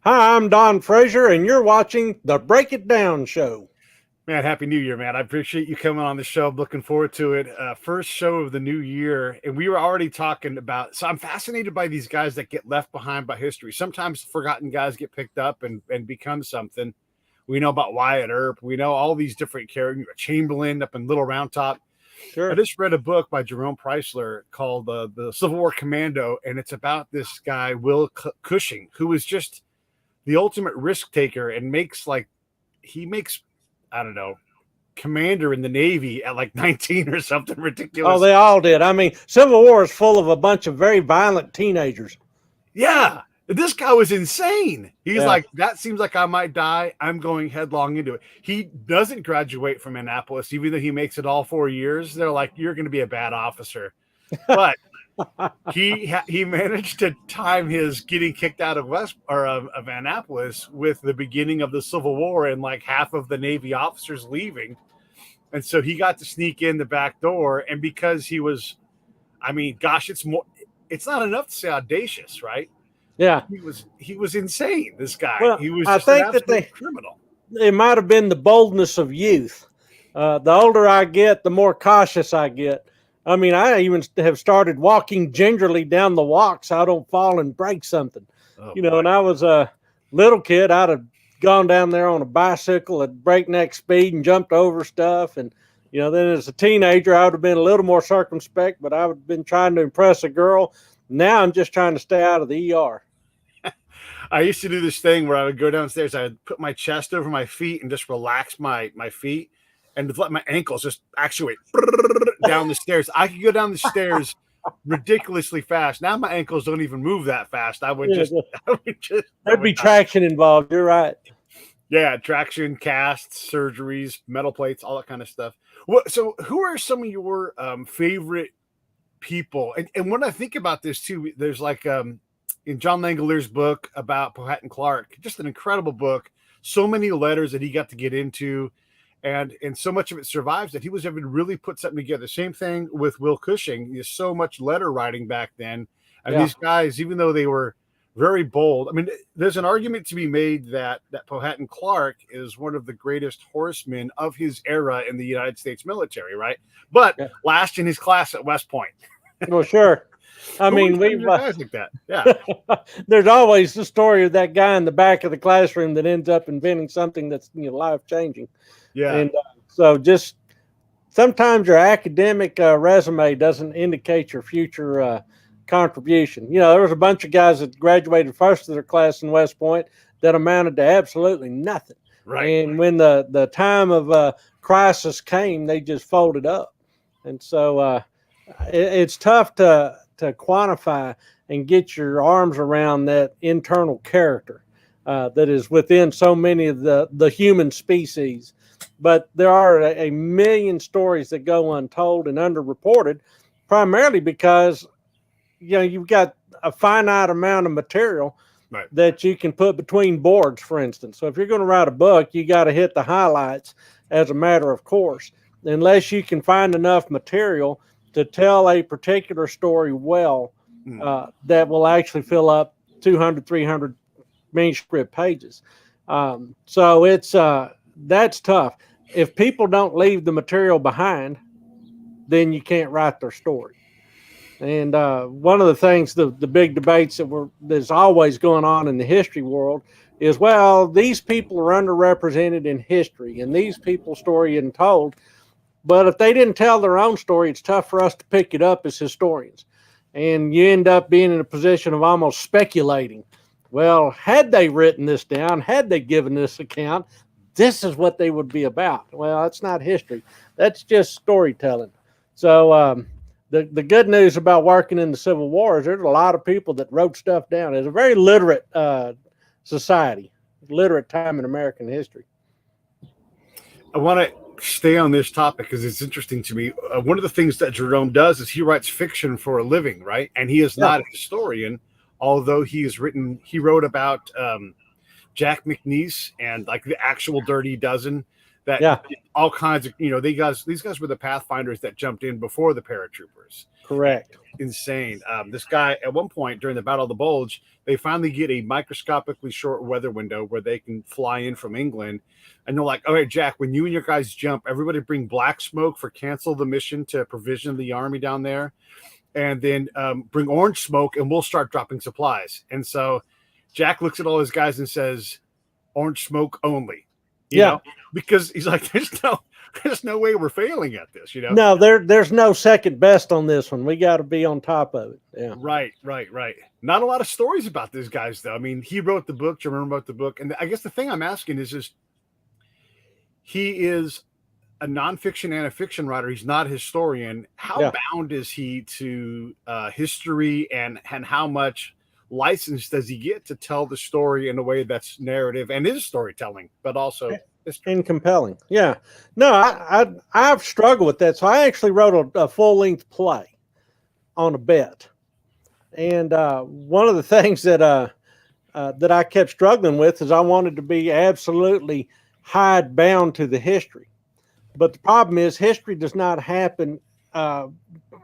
Hi, I'm Don Frazier, and you're watching the Break It Down Show. Man, Happy New Year, man. I appreciate you coming on the show. I'm looking forward to it. First show of the new year. And we were already talking about, so I'm fascinated by these guys that get left behind by history. Sometimes forgotten guys get picked up and become something. We know about Wyatt Earp. We know all these different characters, Chamberlain up in Little Round Top. Sure. I just read a book by Jerome Preisler called The Civil War Commando. And it's about this guy, Cushing, who is just the ultimate risk taker and makes I don't know, commander in the Navy at like 19 or something ridiculous. Oh, they all did. I mean, Civil War is full of a bunch of very violent teenagers. Yeah. This guy was insane. He's like, that seems like I might die. I'm going headlong into it. He doesn't graduate from Annapolis, even though he makes it all 4 years. They're like, you're going to be a bad officer. But he managed to time his getting kicked out of of Annapolis with the beginning of the Civil War and like half of the Navy officers leaving. And so he got to sneak in the back door. And because he was, I mean, gosh, it's not enough to say audacious, right? Yeah. He was insane, this guy. Well, He was just an absolute criminal. It might have been the boldness of youth. The older I get, the more cautious I get. I mean, I even have started walking gingerly down the walk so I don't fall and break something. When I was a little kid, I'd have gone down there on a bicycle at breakneck speed and jumped over stuff. And, then as a teenager, I would have been a little more circumspect, but I would have been trying to impress a girl. Now I'm just trying to stay out of the ER. I used to do this thing where I would go downstairs. I would put my chest over my feet and just relax my feet and let my ankles just actuate down the stairs. I could go down the stairs ridiculously fast. Now my ankles don't even move that fast. There'd be traction involved. You're right. Yeah, traction, casts, surgeries, metal plates, all that kind of stuff. So who are some of your favorite people? And when I think about this too, there's like in John Langelier's book about Powhatan Clark, just an incredible book. So many letters that he got to get into. And so much of it survives that he was able to really put something together. Same thing with Will Cushing. There's so much letter writing back then. And these guys, even though they were very bold, I mean, there's an argument to be made that Powhatan Clark is one of the greatest horsemen of his era in the United States military, right? But last in his class at West Point. Well, sure. I mean, we've guys like that. Yeah. There's always the story of that guy in the back of the classroom that ends up inventing something that's life changing. Yeah. And so just sometimes your academic resume doesn't indicate your future contribution. There was a bunch of guys that graduated first of their class in West Point that amounted to absolutely nothing. Right. And when the time of crisis came, they just folded up. And so it's tough to quantify and get your arms around that internal character that is within so many of the human species. But there are a million stories that go untold and underreported, primarily because you've got a finite amount of material that you can put between boards, for instance. So if you're going to write a book, you got to hit the highlights as a matter of course, unless you can find enough material to tell a particular story well, that will actually fill up 200, 300 manuscript pages. So it's that's tough. If people don't leave the material behind, then you can't write their story. And one of the things, the big debates that's always going on in the history world is, well, these people are underrepresented in history, and these people's story isn't told. But if they didn't tell their own story, it's tough for us to pick it up as historians. And you end up being in a position of almost speculating. Well, had they written this down, had they given this account, this is what they would be about. Well, that's not history. That's just storytelling. So the good news about working in the Civil War is there's a lot of people that wrote stuff down. It's a very literate society, literate time in American history. I want to stay on this topic because it's interesting to me. One of the things that Jerome does is he writes fiction for a living, right? And he is not a historian, although he wrote about Jack McNeice and like the actual Dirty Dozen. that Yeah. all kinds of, these guys were the pathfinders that jumped in before the paratroopers. Correct. Insane. This guy, at one point during the Battle of the Bulge, they finally get a microscopically short weather window where they can fly in from England. And they're like, all right, Jack, when you and your guys jump, everybody bring black smoke for cancel the mission to provision the army down there. And then bring orange smoke and we'll start dropping supplies. And so Jack looks at all his guys and says, orange smoke only. You know, because he's like, there's no way we're failing at this, No, there's no second best on this one. We got to be on top of it. Yeah. Right. Not a lot of stories about these guys, though. I mean, he wrote the book, Jerome wrote the book. And I guess the thing I'm asking is he is a nonfiction and a fiction writer. He's not a historian. How bound is he to history and how much license does he get to tell the story in a way that's narrative and is storytelling, but also history and compelling? Yeah. No, I've struggled with that. So I actually wrote a full-length play on a bet. And one of the things that I kept struggling with is I wanted to be absolutely hidebound to the history. But the problem is history does not happen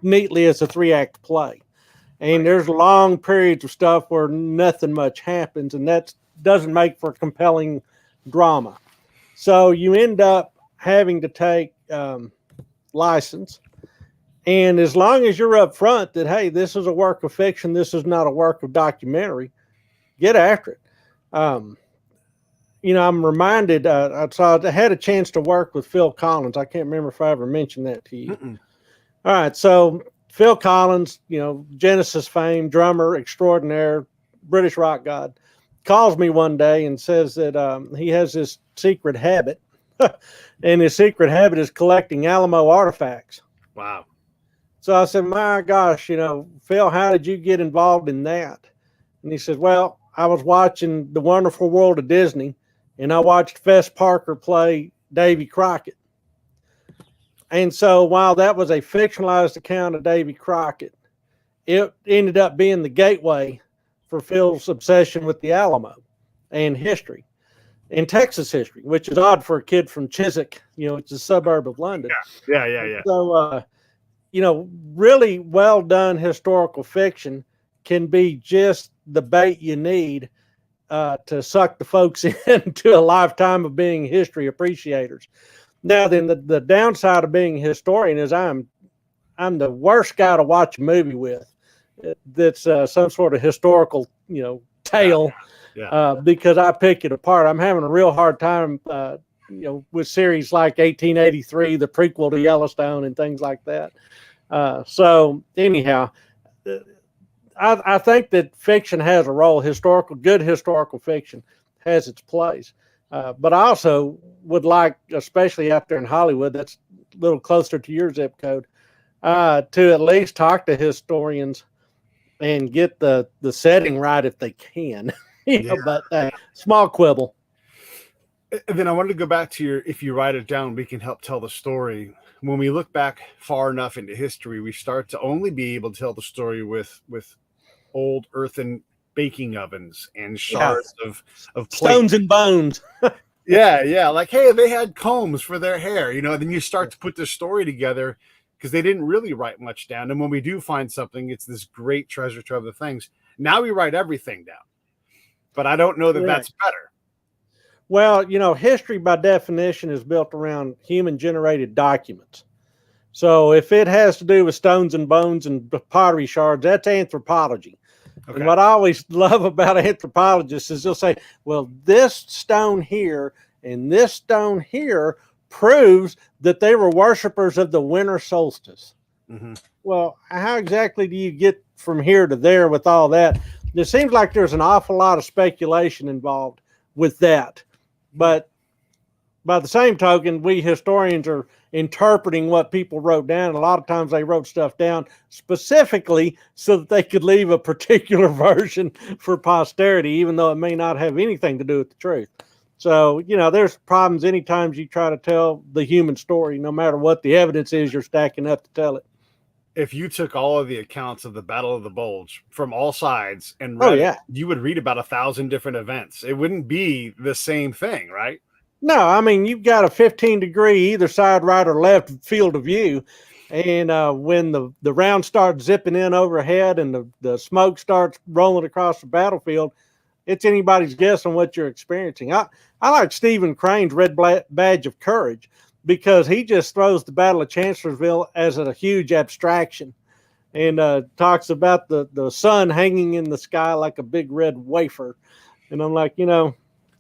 neatly as a 3-act play. And there's long periods of stuff where nothing much happens, and that doesn't make for compelling drama. So you end up having to take license. And as long as you're up front that, hey, this is a work of fiction, this is not a work of documentary, get after it. I'm reminded, so I had a chance to work with Phil Collins. I can't remember if I ever mentioned that to you. Mm-mm. All right, so Phil Collins, Genesis fame, drummer extraordinaire, British rock god, calls me one day and says that he has this secret habit, and his secret habit is collecting Alamo artifacts. Wow. So I said, my gosh, Phil, how did you get involved in that? And he said, well, I was watching The Wonderful World of Disney, and I watched Fess Parker play Davy Crockett. And so while that was a fictionalized account of Davy Crockett, it ended up being the gateway for Phil's obsession with the Alamo and history and Texas history, which is odd for a kid from Chiswick, it's a suburb of London. Yeah. So, really well done historical fiction can be just the bait you need to suck the folks into a lifetime of being history appreciators. Now, then the downside of being a historian is I'm the worst guy to watch a movie with that's some sort of historical, tale, because I pick it apart. I'm having a real hard time, with series like 1883, the prequel to Yellowstone and things like that. So anyhow, I think that fiction has a role. Good historical fiction has its place. But I also would like, especially out there in Hollywood, that's a little closer to your zip code, to at least talk to historians and get the setting right if they can. But small quibble. And then I wanted to go back to if you write it down, we can help tell the story. When we look back far enough into history, we start to only be able to tell the story with old earthen baking ovens and shards of stones and bones. yeah. Like, hey, they had combs for their hair, then you start to put this story together because they didn't really write much down. And when we do find something, it's this great treasure trove of things. Now we write everything down, but I don't know that that's better. Well, history by definition is built around human generated documents. So if it has to do with stones and bones and pottery shards, that's anthropology. Okay. And what I always love about anthropologists is they'll say, well, this stone here and this stone here proves that they were worshipers of the winter solstice. Mm-hmm. Well, how exactly do you get from here to there with all that? It seems like there's an awful lot of speculation involved with that. But by the same token, we historians are interpreting what people wrote down. A lot of times they wrote stuff down specifically so that they could leave a particular version for posterity, even though it may not have anything to do with the truth. So, there's problems anytime you try to tell the human story, no matter what the evidence is you're stacking up to tell it. If you took all of the accounts of the Battle of the Bulge from all sides and read you would read about 1,000 different events. It wouldn't be the same thing, right? No, I mean, you've got a 15-degree either side, right or left field of view. And when the round starts zipping in overhead and the smoke starts rolling across the battlefield, it's anybody's guess on what you're experiencing. I like Stephen Crane's Red Badge of Courage because he just throws the Battle of Chancellorsville as a huge abstraction and talks about the sun hanging in the sky like a big red wafer. And I'm like,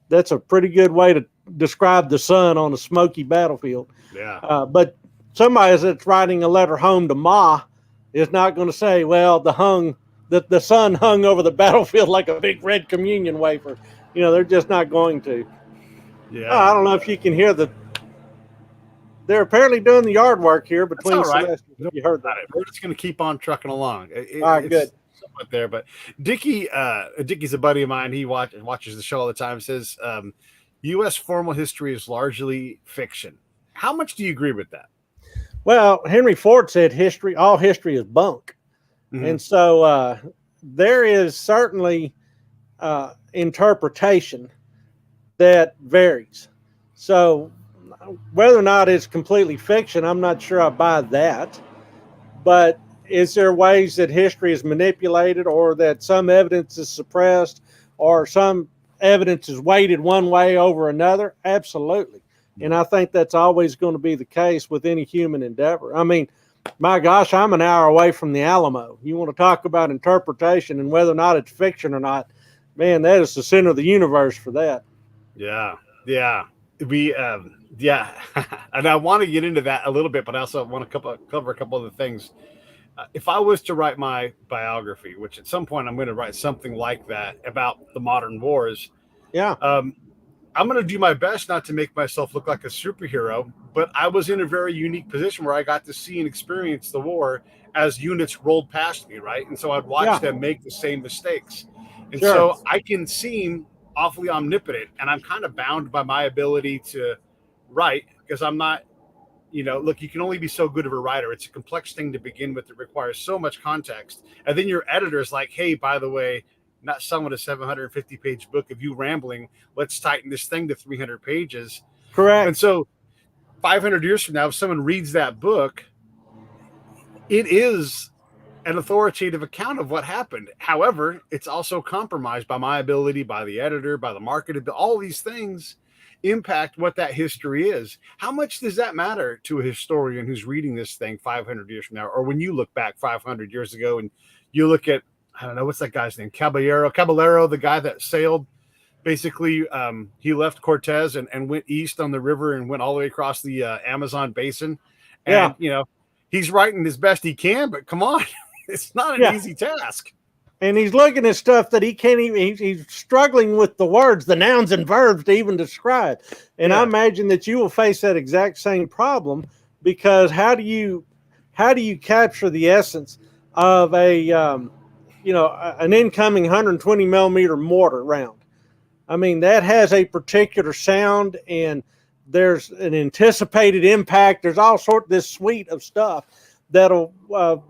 that's a pretty good way to describe the sun on a smoky battlefield. Yeah. But somebody that's writing a letter home to Ma is not going to say, well, the sun hung over the battlefield like a big red communion wafer. They're just not going to. Yeah. I don't know if you can hear they're apparently doing the yard work here between semesters. Nope. You heard that. We're just going to keep on trucking along. All right, good. Somewhat there, but Dickie's a buddy of mine. He watches the show all the time. Says U.S. formal history is largely fiction. How much do you agree with that? Well, Henry Ford said all history is bunk. Mm-hmm. And so there is certainly interpretation that varies. So whether or not it's completely fiction, I'm not sure I buy that. But is there ways that history is manipulated or that some evidence is suppressed or some evidence is weighted one way over another? Absolutely. And I think that's always going to be the case with any human endeavor. I mean, my gosh, I'm an hour away from the Alamo. You want to talk about interpretation and whether or not it's fiction or not, man, that is the center of the universe for that. Yeah. And I want to get into that a little bit, but I also want to cover a couple other things. If I was to write my biography, which at some point I'm going to write something like that about the modern wars. Yeah. I'm going to do my best not to make myself look like a superhero, but I was in a very unique position where I got to see and experience the war as units rolled past me, right? And so I'd watch them make the same mistakes. And so I can seem awfully omnipotent, and I'm kind of bound by my ability to write because I'm not, look, you can only be so good of a writer. It's a complex thing to begin with. It requires so much context. And then your editor is like, hey, by the way, not someone a 750-page book of you rambling. Let's tighten this thing to 300 pages. Correct. And so 500 years from now, if someone reads that book, it is an authoritative account of what happened. However, it's also compromised by my ability, by the editor, by the market. All these things impact what that history is. How much does that matter to a historian who's reading this thing 500 years from now? Or when you look back 500 years ago and you look at, I don't know, what's that guy's name? Caballero, the guy that sailed. Basically, he left Cortez and went east on the river and went all the way across the Amazon basin. And, he's writing as best he can, but come on, it's not an easy task. And he's looking at stuff that he can't even, he's struggling with the words, the nouns and verbs to even describe. And I imagine that you will face that exact same problem because how do you capture the essence of an incoming 120 millimeter mortar round? I mean, that has a particular sound and there's an anticipated impact. There's all sorts of this suite of stuff that'll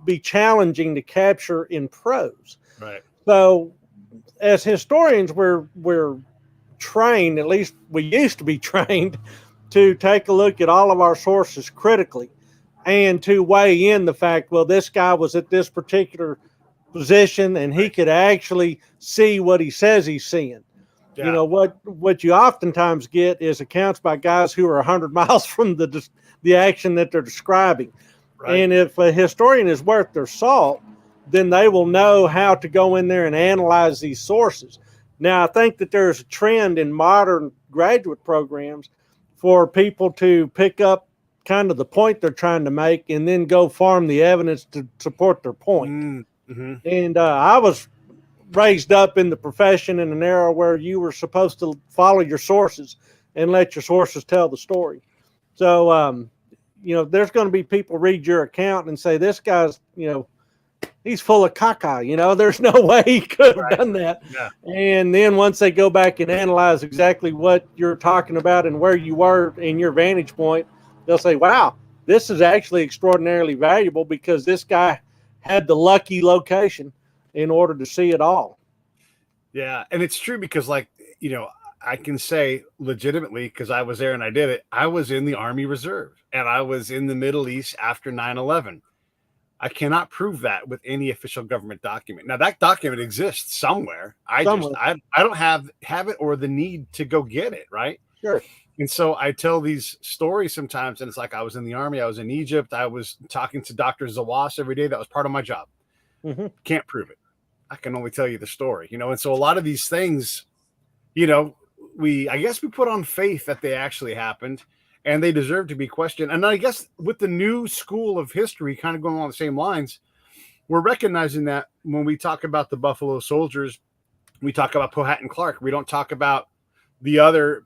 be challenging to capture in prose. Right. So as historians, we're trained, at least we used to be trained, to take a look at all of our sources critically and to weigh in the fact, well, this guy was at this particular position and he could actually see what he says he's seeing. Yeah. What you oftentimes get is accounts by guys who are 100 miles from the action that they're describing. Right. And if a historian is worth their salt, then they will know how to go in there and analyze these sources. Now, I think that there's a trend in modern graduate programs for people to pick up kind of the point they're trying to make and then go farm the evidence to support their point. Mm-hmm. And I was raised up in the profession in an era where you were supposed to follow your sources and let your sources tell the story. So, there's going to be people read your account and say, this guy's, he's full of caca, there's no way he could have done that. Yeah. And then once they go back and analyze exactly what you're talking about and where you were in your vantage point, they'll say, wow, this is actually extraordinarily valuable because this guy had the lucky location in order to see it all. Yeah. And it's true because I can say legitimately, because I was there and I did it, I was in the Army Reserve and I was in the Middle East after 9/11. I cannot prove that with any official government document. Now that document exists somewhere. I don't have it or the need to go get it, right? Sure. And so I tell these stories sometimes, and it's like I was in the Army, I was in Egypt, I was talking to Dr. Zawas every day. That was part of my job. Mm-hmm. Can't prove it. I can only tell you the story, And so a lot of these things, I guess we put on faith that they actually happened and they deserve to be questioned. And I guess with the new school of history kind of going along the same lines, we're recognizing that when we talk about the Buffalo Soldiers, we talk about Powhatan Clark. We don't talk about the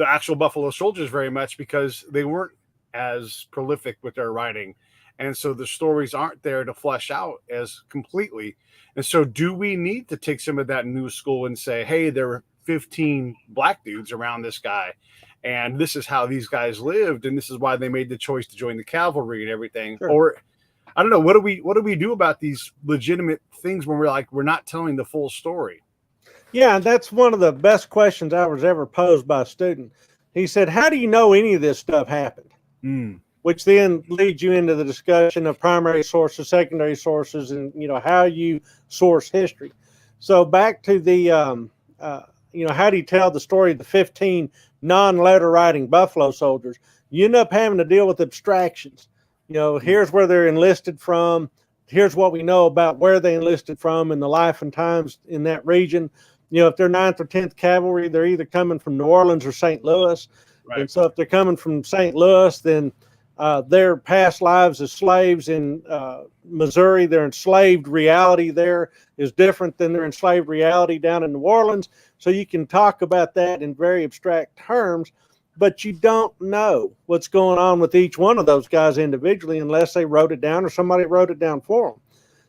actual Buffalo Soldiers very much because they weren't as prolific with their writing. And so the stories aren't there to flesh out as completely. And so do we need to take some of that new school and say, hey, there were 15 black dudes around this guy, and this is how these guys lived, and this is why they made the choice to join the cavalry and everything? Sure. Or I don't know, what do we do about these legitimate things when we're not telling the full story? Yeah, that's one of the best questions I was ever posed by a student. He said, how do you know any of this stuff happened? Which then leads you into the discussion of primary sources, secondary sources, and, how you source history. So back to the, how do you tell the story of the 15 non-letter writing Buffalo Soldiers? You end up having to deal with abstractions. Here's where they're enlisted from. Here's what we know about where they enlisted from and the life and times in that region. If they're 9th or 10th Cavalry, they're either coming from New Orleans or St. Louis. Right. And so if they're coming from St. Louis, then their past lives as slaves in Missouri, their enslaved reality there is different than their enslaved reality down in New Orleans. So you can talk about that in very abstract terms, but you don't know what's going on with each one of those guys individually unless they wrote it down or somebody wrote it down for them.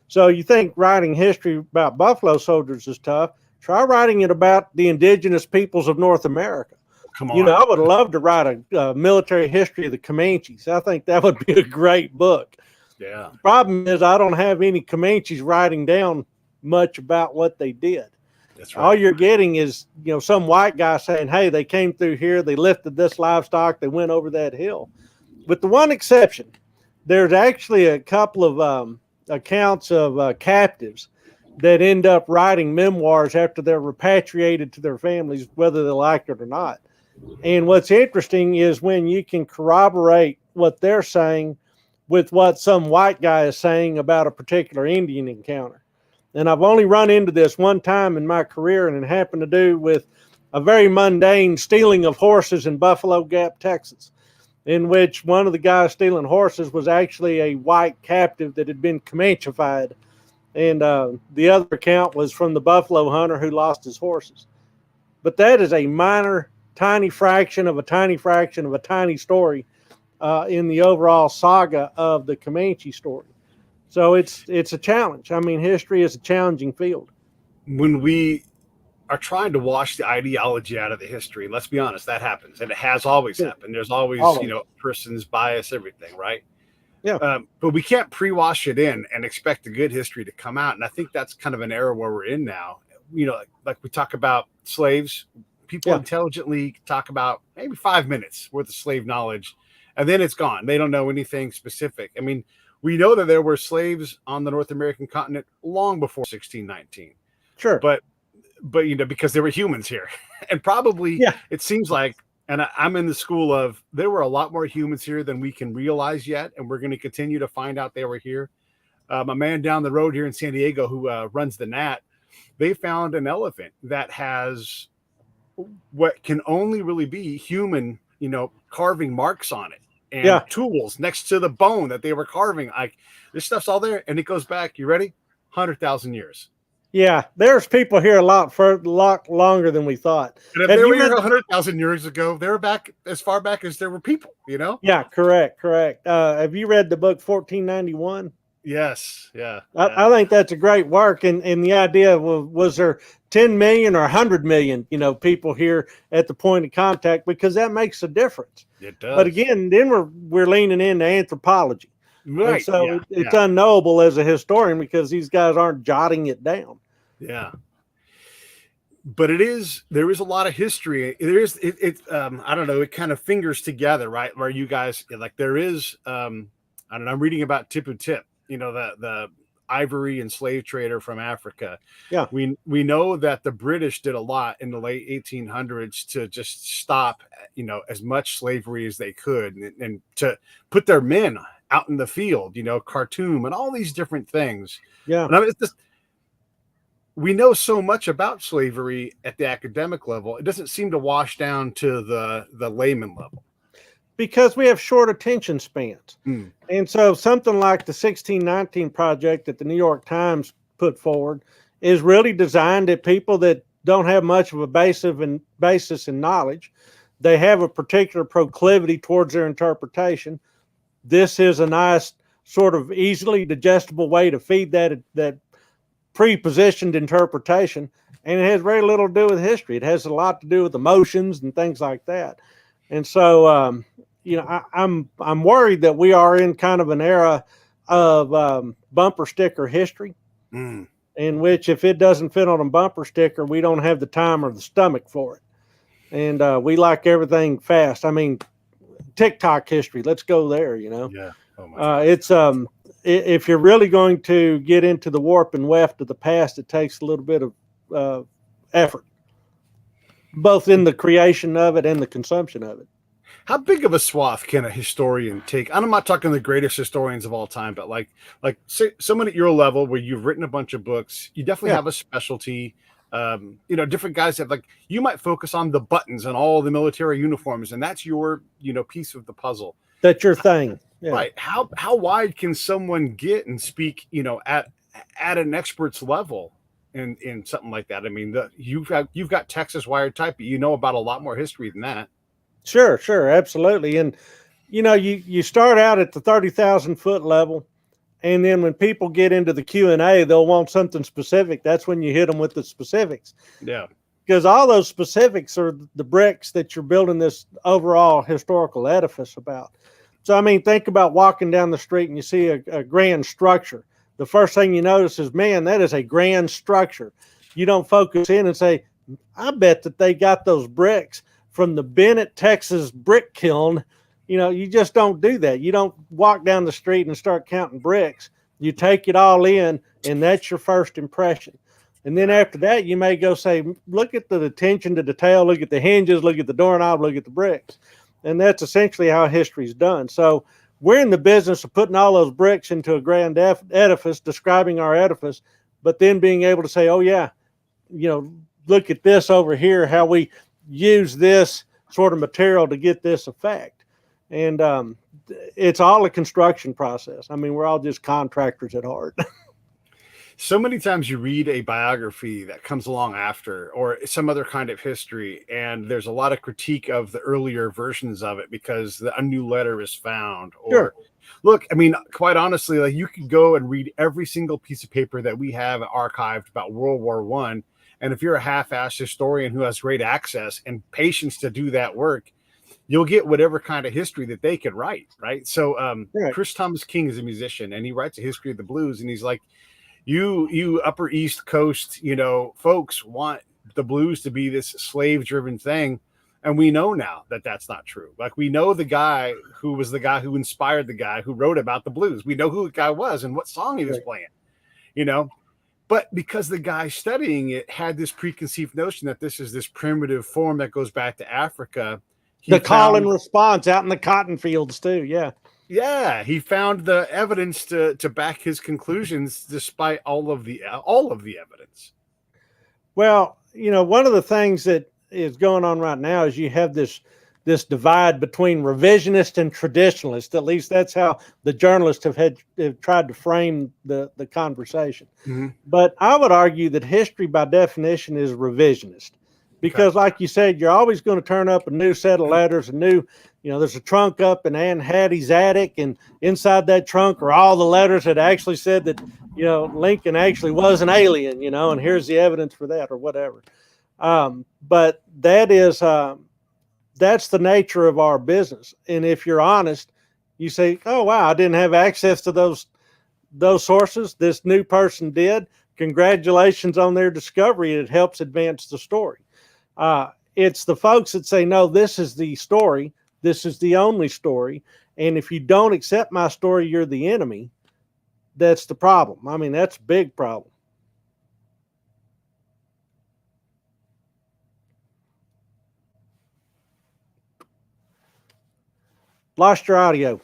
So you think writing history about Buffalo Soldiers is tough. Try writing it about the indigenous peoples of North America. Come on. I would love to write a military history of the Comanches. I think that would be a great book. Yeah. The problem is I don't have any Comanches writing down much about what they did. That's right. All you're getting is, some white guy saying, hey, they came through here, they lifted this livestock, they went over that hill. With the one exception, there's actually a couple of accounts of captives that end up writing memoirs after they're repatriated to their families, whether they like it or not. And what's interesting is when you can corroborate what they're saying with what some white guy is saying about a particular Indian encounter. And I've only run into this one time in my career, and it happened to do with a very mundane stealing of horses in Buffalo Gap, Texas, in which one of the guys stealing horses was actually a white captive that had been Comanchified. And the other account was from the buffalo hunter who lost his horses. But that is a minor, tiny fraction of a tiny fraction of a tiny story in the overall saga of the Comanche story. So it's a challenge. I mean, history is a challenging field. When we are trying to wash the ideology out of the history, let's be honest, that happens. And it has always happened. There's always, person's bias, everything, right? Yeah. But we can't pre-wash it in and expect the good history to come out. And I think that's kind of an era where we're in now. Like we talk about slaves, people intelligently talk about maybe 5 minutes worth of slave knowledge, and then it's gone. They don't know anything specific. I mean, we know that there were slaves on the North American continent long before 1619. Sure. But because there were humans here. And probably it seems like, and I'm in the school of, there were a lot more humans here than we can realize yet. And we're going to continue to find out they were here. A man down the road here in San Diego who runs the Nat, they found an elephant that has what can only really be human, carving marks on it and tools next to the bone that they were carving. This stuff's all there. And it goes back, you ready? 100,000 years. Yeah, there's people here a lot longer than we thought. And if they were here 100,000 years ago, they were back as far back as there were people, Yeah, correct. Have you read the book 1491? Yes, yeah. I think that's a great work. And the idea was there 10 million or 100 million, people here at the point of contact, because that makes a difference. It does. But again, then we're leaning into anthropology. Right. And so it's unknowable as a historian because these guys aren't jotting it down. Yeah. but there is a lot of history. I don't know, it kind of fingers together, right? Where you guys like there is I don't know, I'm reading about Tipu Tip, the ivory and slave trader from Africa. Yeah. We know that the British did a lot in the late 1800s to just stop, as much slavery as they could, and to put their men out in the field, Khartoum and all these different things. Yeah. And I mean, it's just, we know so much about slavery at the academic level. It doesn't seem to wash down to the layman level. Because we have short attention spans. Mm. And so something like the 1619 project that the New York Times put forward is really designed at people that don't have much of a basis in knowledge. They have a particular proclivity towards their interpretation. This is a nice sort of easily digestible way to feed that prepositioned interpretation, and it has very little to do with history. It has a lot to do with emotions and things like that. And so, I'm worried that we are in kind of an era of bumper sticker history, in which if it doesn't fit on a bumper sticker, we don't have the time or the stomach for it, and we like everything fast. I mean, TikTok history. Let's go there. Yeah. Oh my God. It's if you're really going to get into the warp and weft of the past, it takes a little bit of effort, both in the creation of it and the consumption of it. How big of a swath can a historian take? I'm not talking the greatest historians of all time, but like say, someone at your level where you've written a bunch of books, you definitely have a specialty. Different guys have, like, you might focus on the buttons and all the military uniforms, and that's your, piece of the puzzle. That's your thing. Yeah. Right. How wide can someone get and speak, at an expert's level in something like that? I mean, you've got Texas wired-type, but you know about a lot more history than that. Sure, absolutely. And you start out at the 30,000 foot level, and then when people get into the Q&A, they'll want something specific. That's when you hit them with the specifics. Yeah. Because all those specifics are the bricks that you're building this overall historical edifice about. So, I mean, think about walking down the street and you see a grand structure. The first thing you notice is, man, that is a grand structure. You don't focus in and say, I bet that they got those bricks from the Bennett, Texas brick kiln. You just don't do that. You don't walk down the street and start counting bricks. You take it all in, and that's your first impression. And then after that, you may go say, look at the attention to detail, look at the hinges, look at the doorknob, look at the bricks. And that's essentially how history is done. So we're in the business of putting all those bricks into a grand edifice, describing our edifice, but then being able to say, oh, yeah, look at this over here, how we use this sort of material to get this effect. And it's all a construction process. I mean, we're all just contractors at heart. So many times you read a biography that comes along after, or some other kind of history, and there's a lot of critique of the earlier versions of it because a new letter is found. Or look, I mean, quite honestly, like, you could go and read every single piece of paper that we have archived about World War I. And if you're a half-assed historian who has great access and patience to do that work, you'll get whatever kind of history that they could write, right? So Chris Thomas King is a musician, and he writes a history of the blues, and he's like, you Upper East Coast, folks want the blues to be this slave-driven thing, and we know now that that's not true. Like, we know the guy who was the guy who inspired the guy who wrote about the blues. We know who the guy was and what song he was playing, But because the guy studying it had this preconceived notion that this is this primitive form that goes back to Africa. The call and response out in the cotton fields too. Yeah. Yeah. He found the evidence to back his conclusions despite all of the evidence. Well, one of the things that is going on right now is you have this divide between revisionist and traditionalist. At least that's how the journalists have tried to frame the conversation. Mm-hmm. But I would argue that history by definition is revisionist, because like you said, you're always going to turn up a new set of letters, there's a trunk up in Aunt Hattie's attic, and inside that trunk are all the letters that actually said that, Lincoln actually was an alien, and here's the evidence for that or whatever. But that is, that's the nature of our business. And if you're honest, you say, oh, wow, I didn't have access to those sources. This new person did. congratulations on their discovery. It helps advance the story. It's the folks that say, no, this is the story. This is the only story. And if you don't accept my story, you're the enemy. That's the problem. I mean, that's a big problem. Lost your audio.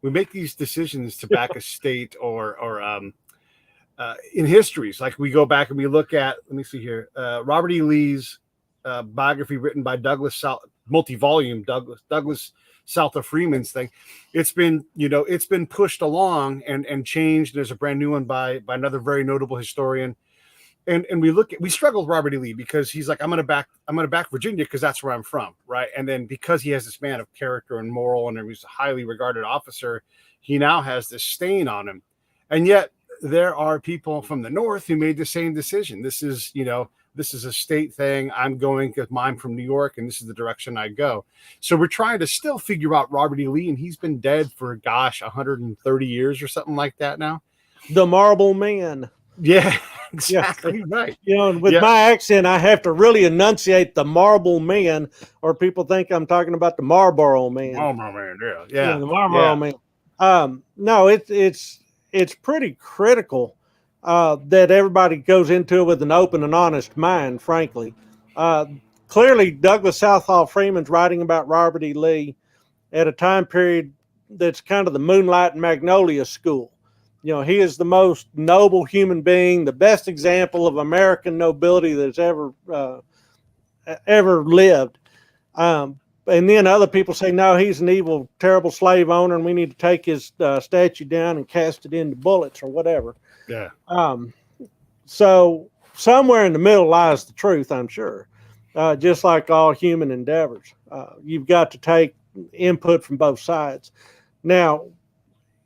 We make these decisions to back a state or in histories. Like we go back and we look at, let me see here, Robert E. Lee's biography written by Douglas South, multi-volume Douglas South of Freeman's thing. It's been, it's been pushed along and changed. There's a brand new one by another very notable historian. And we struggle with Robert E. Lee because he's like, I'm gonna back Virginia because that's where I'm from, right? And then because he has this man of character and moral, and he's a highly regarded officer, he now has this stain on him. And yet there are people from the North who made the same decision. This is a state thing. I'm going because I'm from New York, and this is the direction I go. So we're trying to still figure out Robert E. Lee, and he's been dead for 130 years or something like that now. The Marble Man. Yeah, exactly. Yeah. Right. And with my accent, I have to really enunciate the Marble Man, or people think I'm talking about the Marlboro Man. Marlboro Man, yeah. The Marlboro Man. No, it's pretty critical that everybody goes into it with an open and honest mind, frankly. Clearly, Douglas Southall Freeman's writing about Robert E. Lee at a time period that's kind of the Moonlight and Magnolia school. He is the most noble human being, the best example of American nobility that's ever lived. And then other people say, no, he's an evil, terrible slave owner, and we need to take his statue down and cast it into bullets or whatever. Yeah. So somewhere in the middle lies the truth, I'm sure. Just like all human endeavors, you've got to take input from both sides. Now,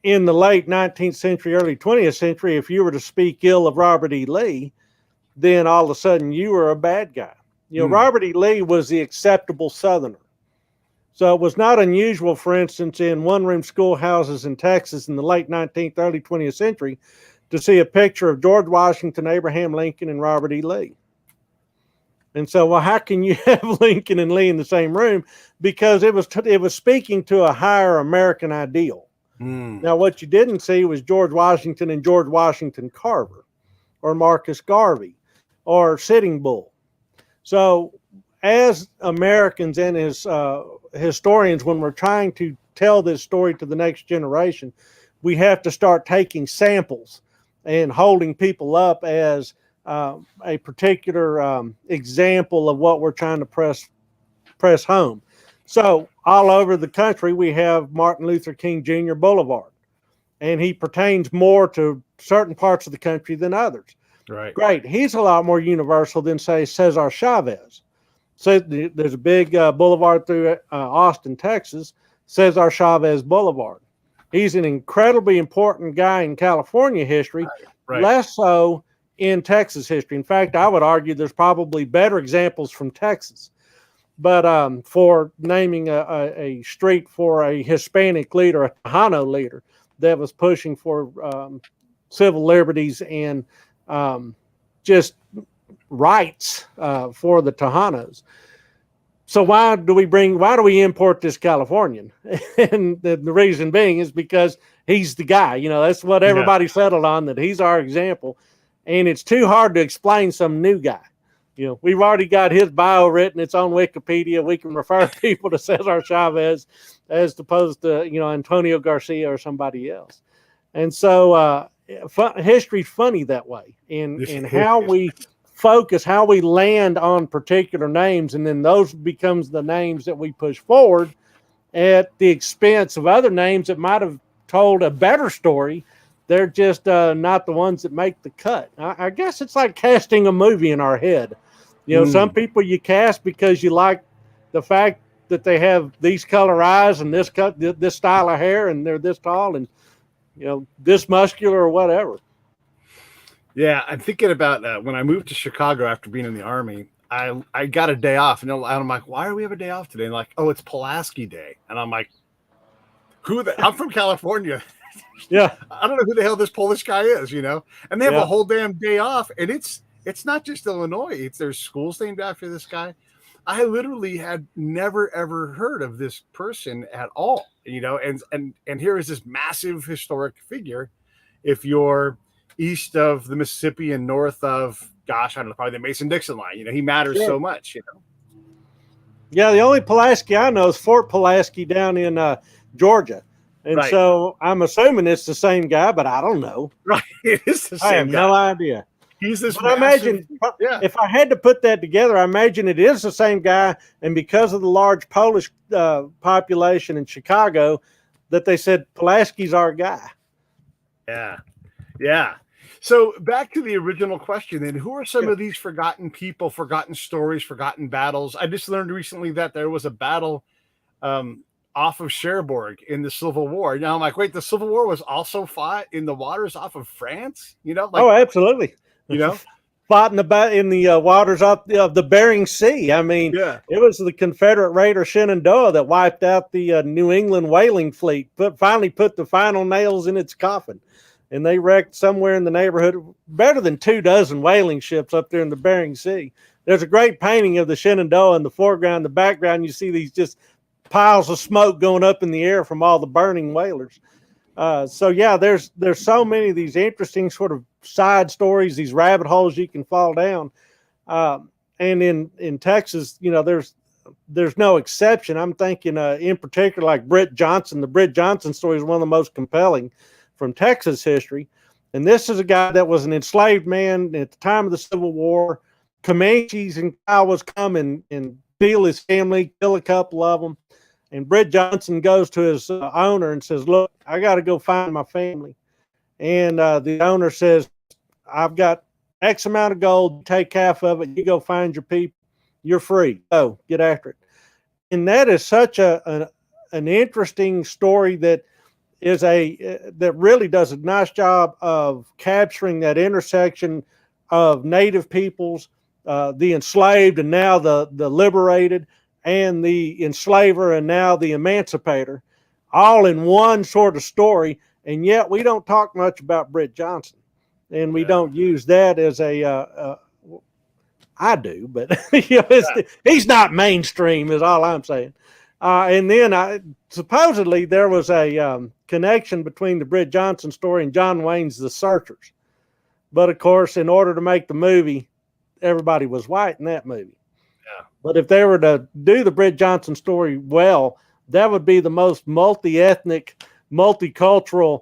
in the late 19th century, early 20th century, if you were to speak ill of Robert E. Lee, then all of a sudden you were a bad guy. Robert E. Lee was the acceptable Southerner. So it was not unusual, for instance, in one-room schoolhouses in Texas in the late 19th, early 20th century, to see a picture of George Washington, Abraham Lincoln, and Robert E. Lee. And so, well, how can you have Lincoln and Lee in the same room? Because it was speaking to a higher American ideal. Now, what you didn't see was George Washington and George Washington Carver, or Marcus Garvey, or Sitting Bull. So, as Americans and as historians, when we're trying to tell this story to the next generation, we have to start taking samples and holding people up as a particular example of what we're trying to press home. So all over the country, we have Martin Luther King Jr. Boulevard, and he pertains more to certain parts of the country than others. Right. Great. He's a lot more universal than, say, Cesar Chavez. So there's a big boulevard through Austin, Texas, Cesar Chavez Boulevard. He's an incredibly important guy in California history, less so in Texas history. In fact, I would argue there's probably better examples from Texas. But for naming a street for a Hispanic leader, a Tejano leader that was pushing for civil liberties and just rights for the Tejanos. So why do we import this Californian? And the reason being is because he's the guy. That's what everybody settled on, that he's our example. And it's too hard to explain some new guy. We've already got his bio written. It's on Wikipedia. We can refer people to Cesar Chavez as opposed to, Antonio Garcia or somebody else. And so history's funny that way. And how we focus, how we land on particular names, and then those becomes the names that we push forward at the expense of other names that might have told a better story. They're just not the ones that make the cut. I guess it's like casting a movie in our head. Some people you cast because you like the fact that they have these color eyes and this style of hair, and they're this tall and this muscular or whatever. Yeah, I'm thinking about when I moved to Chicago after being in the Army. I got a day off, and I'm like, why do we have a day off today? And like, oh, it's Pulaski Day, and I'm like, I'm from California. Yeah. I don't know who the hell this Polish guy is, And they have a whole damn day off, and it's not just Illinois. There's schools named after this guy. I literally had never ever heard of this person at all, and here is this massive historic figure. If you're east of the Mississippi and north of, gosh, I don't know, probably the Mason-Dixon line, he matters so much, Yeah, the only Pulaski I know is Fort Pulaski down in Georgia. And so I'm assuming it's the same guy, but I don't know. Right. It is the same I have guy. No idea. He's this but I imagine if I had to put that together, I imagine it is the same guy. And because of the large Polish population in Chicago, that they said Pulaski's our guy. Yeah. Yeah. So back to the original question then, who are some of these forgotten people, forgotten stories, forgotten battles? I just learned recently that there was a battle off of Cherbourg in the Civil War. Now I'm like, wait, the Civil War was also fought in the waters off of France? Oh, absolutely. Fought in the waters of the Bering Sea. I mean, it was the Confederate raider Shenandoah that wiped out the New England whaling fleet, finally put the final nails in its coffin. And they wrecked somewhere in the neighborhood, better than 24 whaling ships up there in the Bering Sea. There's a great painting of the Shenandoah in the foreground. In the background, you see these just piles of smoke going up in the air from all the burning whalers. So yeah, there's so many of these interesting sort of side stories, these rabbit holes you can fall down. And in Texas, there's no exception. I'm thinking in particular like Britt Johnson. The Britt Johnson story is one of the most compelling from Texas history. And this is a guy that was an enslaved man at the time of the Civil War. Comanches and Kiowas come and steal his family, kill a couple of them. And Britt Johnson goes to his owner and says, look, I got to go find my family. And the owner says, I've got X amount of gold, take half of it, you go find your people, you're free, go, get after it. And that is such an interesting story that that really does a nice job of capturing that intersection of native peoples, the enslaved and now the liberated, and the enslaver and now the emancipator, all in one sort of story. And yet we don't talk much about Britt Johnson, and we don't use that as I do, but he's not mainstream is all I'm saying. And then supposedly there was a connection between the Britt Johnson story and John Wayne's The Searchers. But of course, in order to make the movie, everybody was white in that movie. Yeah. But if they were to do the Britt Johnson story well, that would be the most multi-ethnic, multicultural,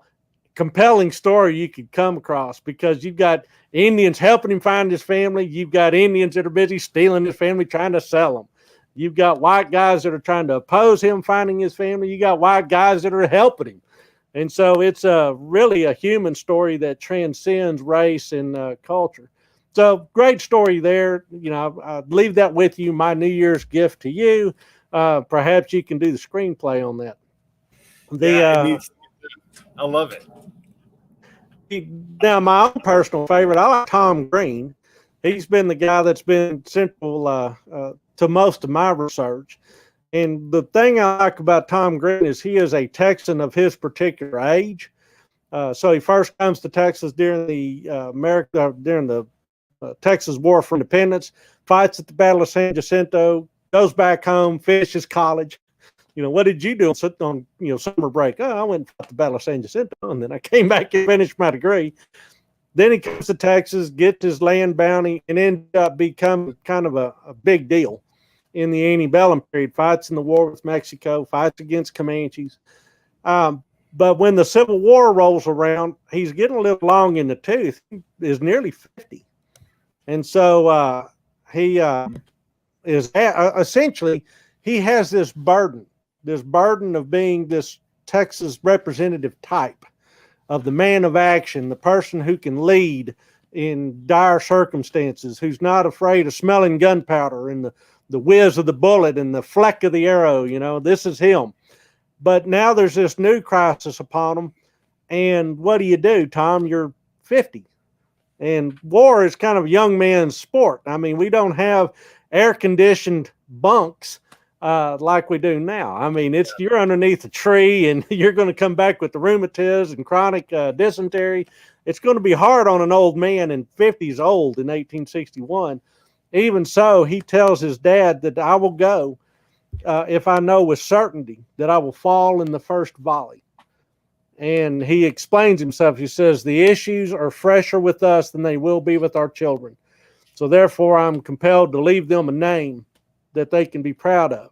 compelling story you could come across, because you've got Indians helping him find his family. You've got Indians that are busy stealing his family, trying to sell them. You've got white guys that are trying to oppose him finding his family. You got white guys that are helping him. And so it's really a human story that transcends race and culture. So great story there. I'll leave that with you, my New Year's gift to you. Perhaps you can do the screenplay on that. I love it. Now, my own personal favorite, I like Tom Green. He's been the guy that's been central to most of my research. And the thing I like about Tom Green is he is a Texan of his particular age. So he first comes to Texas during the Texas War for Independence, fights at the Battle of San Jacinto, goes back home, finishes college. What did you do on summer break? Oh, I went and fought the Battle of San Jacinto, and then I came back and finished my degree. Then he comes to Texas, gets his land bounty, and ended up becoming kind of a big deal in the antebellum period. Fights in the war with Mexico, fights against Comanches. But when the Civil War rolls around, he's getting a little long in the tooth. He is nearly 50. And so he is essentially, he has this burden of being this Texas representative type of the man of action, the person who can lead in dire circumstances, who's not afraid of smelling gunpowder and the whiz of the bullet and the fleck of the arrow. This is him. But now there's this new crisis upon him. And what do, Tom? You're 50. And war is kind of a young man's sport. I mean, we don't have air-conditioned bunks like we do now. I mean, you're underneath a tree and you're going to come back with the rheumatiz and chronic dysentery. It's going to be hard on an old man in 50s old in 1861. Even so, he tells his dad that I will go if I know with certainty that I will fall in the first volley. And he explains himself. He says, the issues are fresher with us than they will be with our children. So therefore, I'm compelled to leave them a name that they can be proud of.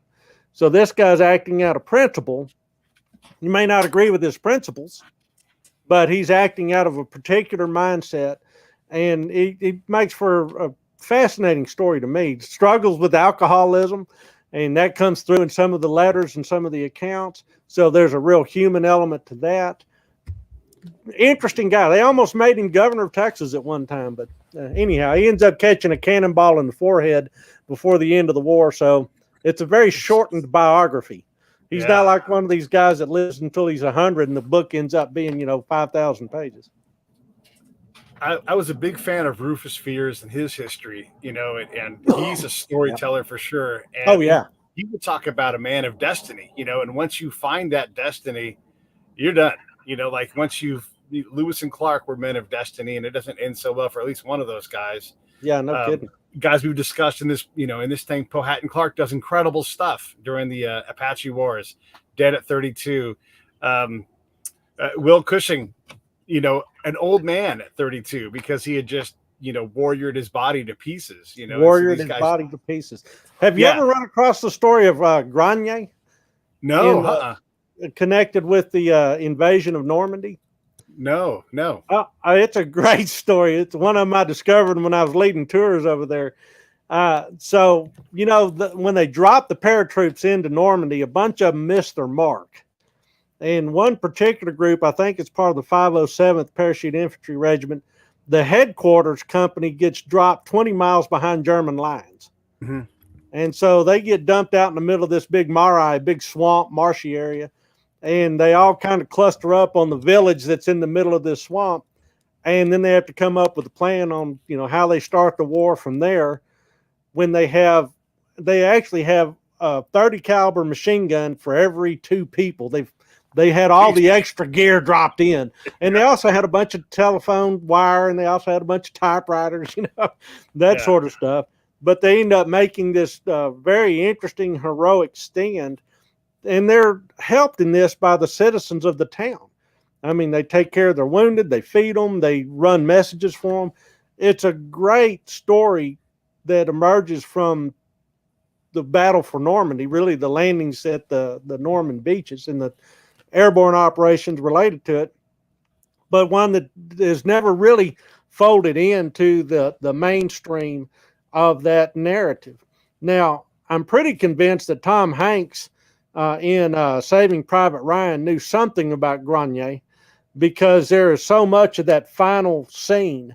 So this guy's acting out a principle. You may not agree with his principles, but he's acting out of a particular mindset. And it makes for a fascinating story to me. Struggles with alcoholism, and that comes through in some of the letters and some of the accounts. So there's a real human element to that. Interesting guy. They almost made him governor of Texas at one time, but anyhow, he ends up catching a cannonball in the forehead before the end of the war. So it's a very shortened biography. He's not like one of these guys that lives until he's 100 and the book ends up being, 5,000 pages. I was a big fan of Rufus Fears and his history, and he's a storyteller for sure. And he would talk about a man of destiny, and once you find that destiny, you're done. Like once Lewis and Clark were men of destiny, and it doesn't end so well for at least one of those guys. Yeah, no kidding. Guys we've discussed in this, in this thing, Powhatan Clark does incredible stuff during the Apache Wars, dead at 32. Will Cushing, an old man at 32 because he had just, warriored his body to pieces, Warriored his body to pieces. Have you ever run across the story of Grenier? No, connected with the invasion of Normandy? No. It's a great story. It's one of them I discovered when I was leading tours over there. So, when they dropped the paratroops into Normandy, a bunch of them missed their mark. And one particular group, I think it's part of the 507th Parachute Infantry Regiment, the headquarters company gets dropped 20 miles behind German lines. Mm-hmm. And so they get dumped out in the middle of this big marae, big swamp, marshy area. And they all kind of cluster up on the village that's in the middle of this swamp. And then they have to come up with a plan on, how they start the war from there. When they actually have a 30 caliber machine gun for every 2 people. They had all the extra gear dropped in. And they also had a bunch of telephone wire, and they also had a bunch of typewriters, that sort of stuff. But they end up making this very interesting, heroic stand. And they're helped in this by the citizens of the town. I mean, they take care of their wounded, they feed them, they run messages for them. It's a great story that emerges from the battle for Normandy, really the landings at the Norman beaches and the airborne operations related to it, but one that is never really folded into the mainstream of that narrative. Now, I'm pretty convinced that Tom Hanks in Saving Private Ryan knew something about Grenier, because there is so much of that final scene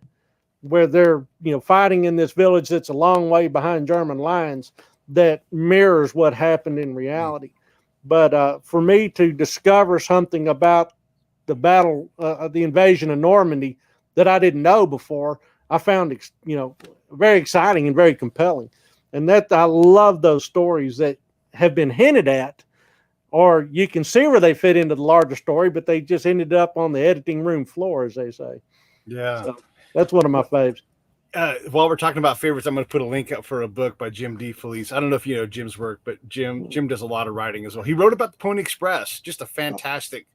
where they're fighting in this village that's a long way behind German lines that mirrors what happened in reality. But for me to discover something about the battle, the invasion of Normandy that I didn't know before, I found very exciting and very compelling. And that I love those stories that have been hinted at, or you can see where they fit into the larger story, but they just ended up on the editing room floor, as they say. Yeah. So that's one of my faves. While we're talking about favorites, I'm going to put a link up for a book by Jim D. Felice. I don't know if you know Jim's work, but Jim does a lot of writing as well. He wrote about the Pony Express, just a fantastic,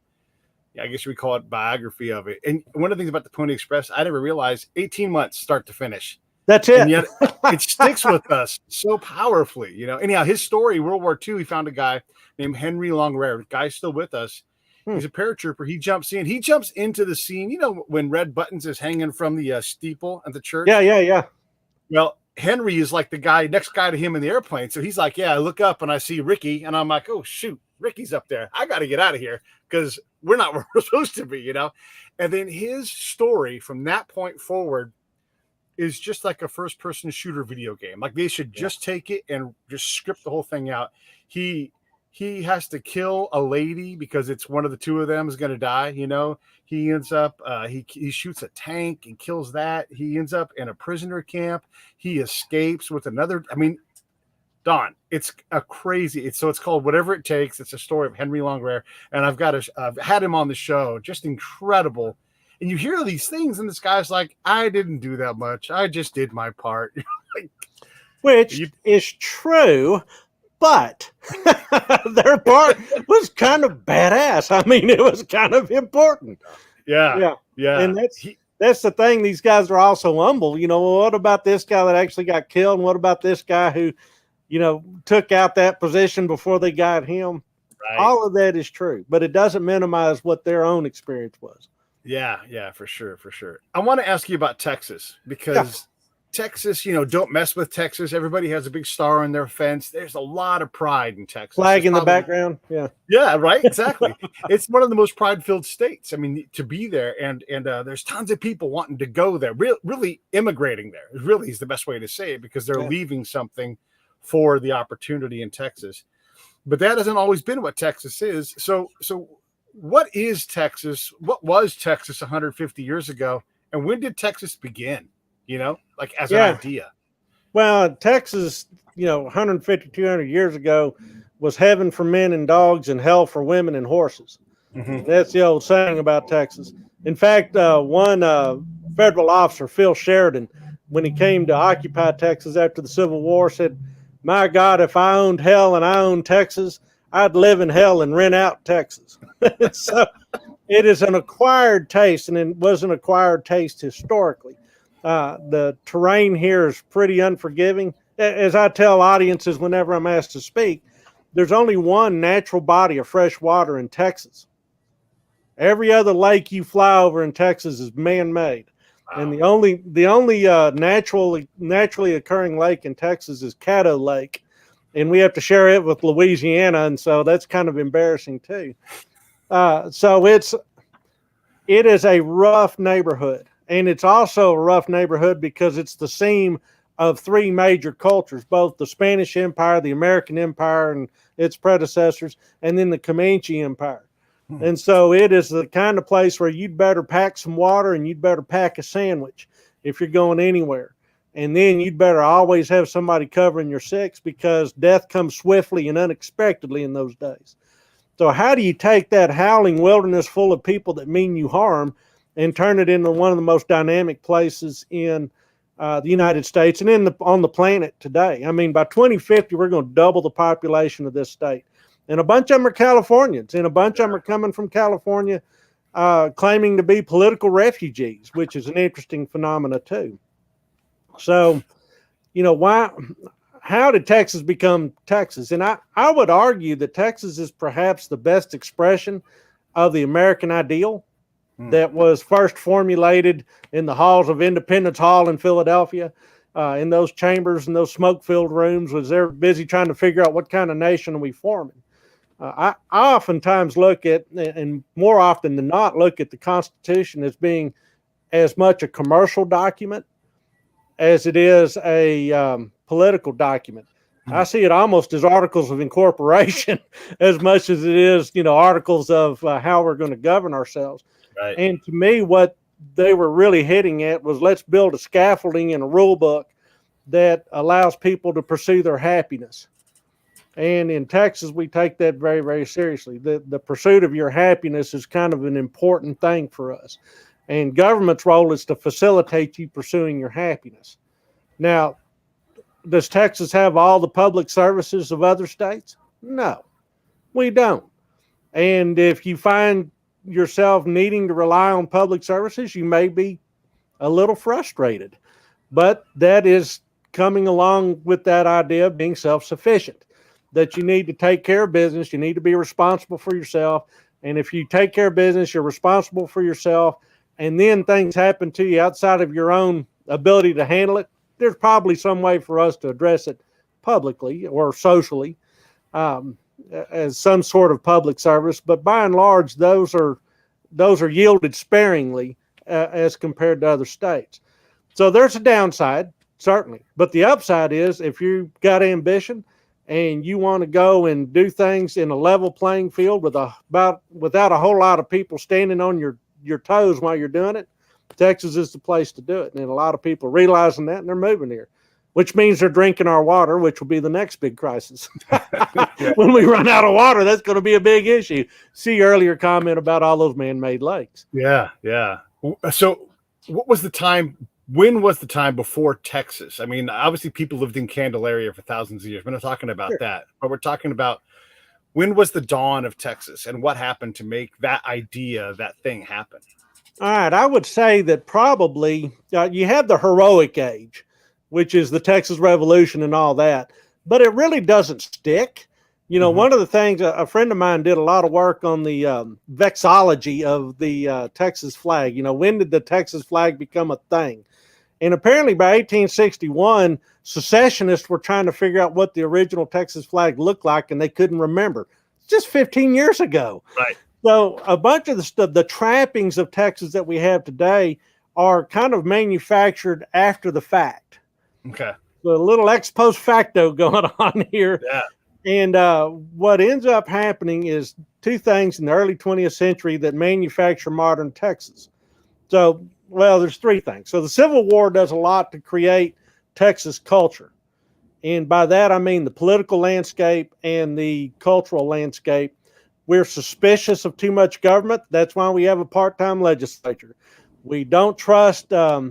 I guess we call it biography of it. And one of the things about the Pony Express, I never realized 18 months start to finish. That's it. And yet it sticks with us so powerfully, Anyhow, his story, World War II, he found a guy named Henry Longrare. The guy's still with us. He's a paratrooper. He jumps into the scene, when Red Buttons is hanging from the steeple at the church. Yeah. Well, Henry is like the next guy to him in the airplane. So he's like, I look up and I see Ricky, and I'm like, oh, shoot, Ricky's up there. I got to get out of here because we're not where we're supposed to be, And then his story from that point forward is just like a first-person shooter video game. Like they should just take it and just script the whole thing out. He has to kill a lady because it's one of the 2 of them is going to die. He ends up, he shoots a tank and kills that. He ends up in a prisoner camp. He escapes with another. I mean, Don, it's a crazy. It's called Whatever It Takes. It's a story of Henry Longrare, and I've had him on the show. Just incredible. And you hear these things, and this guy's like, "I didn't do that much. I just did my part," like, which is true. But their part was kind of badass. I mean, it was kind of important. Yeah. And that's the thing. These guys are also humble. You know, what about this guy that actually got killed? And what about this guy who, you know, took out that position before they got him? Right. All of that is true, but it doesn't minimize what their own experience was. Yeah, for sure. I want to ask you about Texas, because Texas, you know, don't mess with Texas. Everybody has a big star on their fence. There's a lot of pride in Texas. Flag in the background. Yeah, right. Exactly. It's one of the most pride-filled states. I mean, to be there, and there's tons of people wanting to go there, really immigrating there. It really is the best way to say it, because they're leaving something for the opportunity in Texas. But that hasn't always been what Texas is. So what is Texas? What was Texas 150 years ago? And when did Texas begin? You know, like as an idea. Well, Texas, you know, 150, 200 years ago was heaven for men and dogs and hell for women and horses. Mm-hmm. That's the old saying about Texas. In fact, one federal officer, Phil Sheridan, when he came to occupy Texas after the Civil War, said, "My God, if I owned hell and I owned Texas, I'd live in hell and rent out Texas." So it is an acquired taste, and it was an acquired taste historically. The terrain here is pretty unforgiving. As I tell audiences whenever I'm asked to speak, there's only one natural body of fresh water in Texas. Every other lake you fly over in Texas is man-made. Wow. And the only naturally occurring lake in Texas is Caddo Lake, and we have to share it with Louisiana, and so that's kind of embarrassing too. So it is a rough neighborhood. And it's also a rough neighborhood because it's the seam of three major cultures, both the Spanish Empire, the American Empire and its predecessors, and then the Comanche Empire. And so it is the kind of place where you'd better pack some water and you'd better pack a sandwich if you're going anywhere. And then you'd better always have somebody covering your six, because death comes swiftly and unexpectedly in those days. So how do you take that howling wilderness full of people that mean you harm and turn it into one of the most dynamic places in the United States and on the planet today? I mean, by 2050, we're going to double the population of this state. And a bunch of them are Californians, and a bunch of them are coming from California claiming to be political refugees, which is an interesting phenomena too. So, you know, how did Texas become Texas? And I would argue that Texas is perhaps the best expression of the American ideal that was first formulated in the halls of Independence Hall in Philadelphia, in those chambers and those smoke-filled rooms, was they're busy trying to figure out what kind of nation are we forming. I oftentimes look at, and more often than not, look at the Constitution as being as much a commercial document as it is a political document. I see it almost as articles of incorporation as much as it is, you know, articles of how we're going to govern ourselves. Right. And to me, what they were really hitting at was, let's build a scaffolding and a rule book that allows people to pursue their happiness. And in Texas, we take that very, very seriously. The pursuit of your happiness is kind of an important thing for us. And government's role is to facilitate you pursuing your happiness. Now, does Texas have all the public services of other states? No, we don't. And if you find yourself needing to rely on public services, you may be a little frustrated. But that is coming along with that idea of being self-sufficient, that you need to take care of business, you need to be responsible for yourself. And if you take care of business, you're responsible for yourself, and then things happen to you outside of your own ability to handle it, there's probably some way for us to address it publicly or socially as some sort of public service. But by and large, those are yielded sparingly as compared to other states. So there's a downside, certainly. But the upside is, if you've got ambition and you want to go and do things in a level playing field without a whole lot of people standing on your toes while you're doing it, Texas is the place to do it. And a lot of people are realizing that, and they're moving here. which means they're drinking our water, which will be the next big crisis. Yeah. When we run out of water, that's going to be a big issue. See your earlier comment about all those man-made lakes. Yeah. So what was the time? When was the time before Texas? I mean, obviously people lived in Candelaria for thousands of years. We're not talking about Sure. that, but we're talking about when was the dawn of Texas and what happened to make that idea, that thing happen? All right, I would say that probably you have the heroic age, which is the Texas Revolution and all that, but it really doesn't stick. One of the things, a friend of mine did a lot of work on the vexillology of the Texas flag. When did the Texas flag become a thing? And apparently by 1861, secessionists were trying to figure out what the original Texas flag looked like, and they couldn't remember. It's just 15 years ago. Right. So a bunch of the trappings of Texas that we have today are kind of manufactured after the fact. Okay. So a little ex post facto going on here. Yeah. And what ends up happening is two things in the early 20th century that manufacture modern Texas. So, well, there's three things. So the Civil War does a lot to create Texas culture. And by that, I mean the political landscape and the cultural landscape. We're suspicious of too much government. That's why we have a part-time legislature. We don't trust the